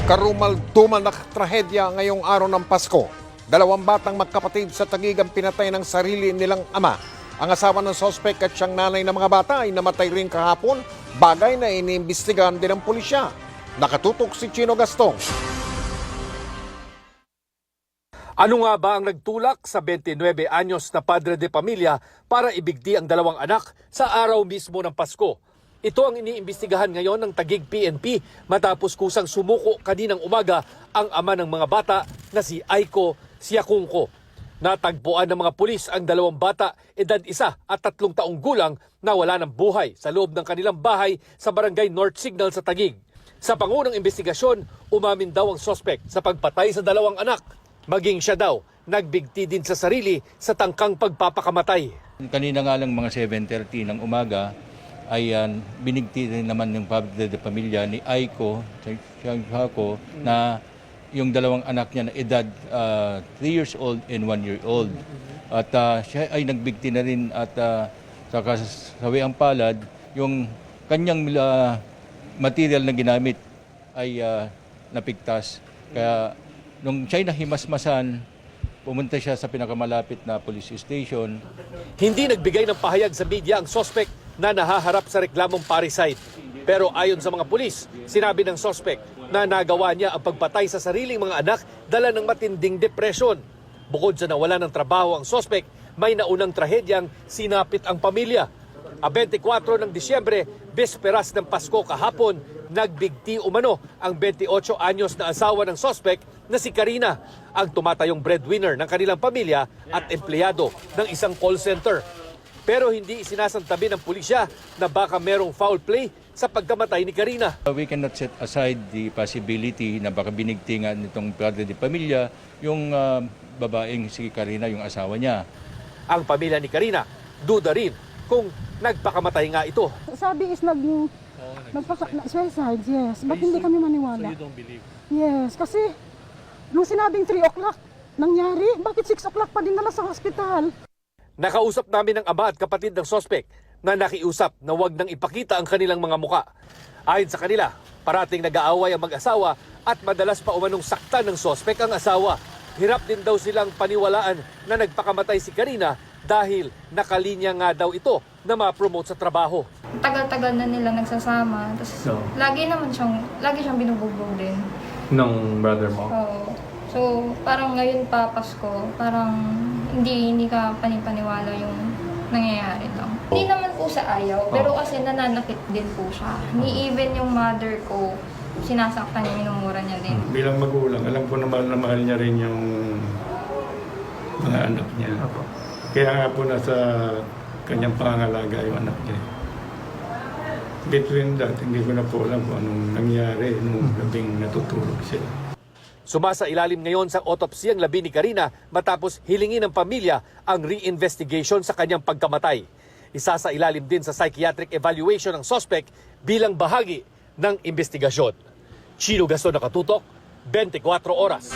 Karumal-dumal na trahedya ngayong araw ng Pasko. Dalawang batang magkapatid sa Taguig ang pinatay ng sarili nilang ama. Ang asawa ng sospek at siyang nanay ng mga bata ay namatay rin kahapon, bagay na iniimbestigahan din ng pulisya. Nakatutok si Chino Gastong. Ano nga ba ang nagtulak sa 29 anyos na padre de pamilya para ibigti ang dalawang anak sa araw mismo ng Pasko? Ito ang iniimbestigahan ngayon ng Taguig PNP matapos kusang sumuko kaninang umaga ang ama ng mga bata na si Aiko Siakungko. Natagpuan ng mga pulis ang dalawang bata, edad 1 at 3 taong gulang na wala ng buhay sa loob ng kanilang bahay sa barangay North Signal sa Taguig. Sa pangunang investigasyon, umamin daw ang sospek sa pagpatay sa dalawang anak. Maging siya daw, nagbigti din sa sarili sa tangkang pagpapakamatay. Kanina nga lang mga 7:30 ng umaga ay binigti rin naman ng padre de pamilya ni Aiko Siakungko na yung dalawang anak niya na edad 3 years old and 1 year old. At siya ay nagbigti na rin at sa kasawiang palad, yung kanyang material na ginamit ay napigtas. Kaya nung siya'y nahimasmasan, pumunta siya sa pinakamalapit na police station. Hindi nagbigay ng pahayag sa media ang sospek na nahaharap sa reklamong parricide. Pero ayon sa mga pulis, sinabi ng sospek na nagawa niya ang pagpatay sa sariling mga anak dala ng matinding depresyon. Bukod sa nawala ng trabaho ang sospek, may naunang trahedyang sinapit ang pamilya. A 24 ng Disyembre, bisperas ng Pasko kahapon, nagbigti umano ang 28 anyos na asawa ng sospek na si Karina, ang tumatayong breadwinner ng kanilang pamilya at empleyado ng isang call center. Pero hindi isinasantabi ng pulisya na baka merong foul play sa pagkamatay ni Karina. We cannot set aside the possibility na baka binigti nga nitong padre de pamilya yung babaeng si Karina, yung asawa niya. Ang pamilya ni Karina, duda rin kung nagpakamatay nga ito. Sabi is suicide, yes. Ba't hindi kami maniwala? So you don't believe? Yes, kasi nung sinabing 3 o'clock nangyari, bakit 6 o'clock pa dinala sa hospital? Nakausap namin ang ama at kapatid ng sospek na nakiusap na wag nang ipakita ang kanilang mga muka. Ayon sa kanila, parating nag-aaway ang mag-asawa at madalas pa umanong saktan ng sospek ang asawa. Hirap din daw silang paniwalaan na nagpakamatay si Karina dahil nakalinya nga daw ito na ma-promote sa trabaho. Tagal-tagal na nila nagsasama. Tapos lagi siyang binubugbog din. Ng brother mo? Oo. So, parang ngayon pa Pasko, parang hindi ka panipaniwala yung nangyayari lang. Hindi naman po sa ayaw, pero kasi nananakit din po siya. Ni even yung mother ko, sinasaktan niya, minumura niya din. Bilang magulang, alam ko na mahal niya rin yung mga anak niya. Kaya nga po nasa kanyang pangangalaga yung anak niya. Between that, hindi ko na po alam kung anong nangyari nung gabing natutulog siya. Sumasa ilalim ngayon sa autopsy ang labi ni Karina matapos hilingin ng pamilya ang re-investigation sa kanyang pagkamatay. Isa sa ilalim din sa psychiatric evaluation ng suspect bilang bahagi ng investigasyon. Chino Gaston, Nakatutok, 24 Oras.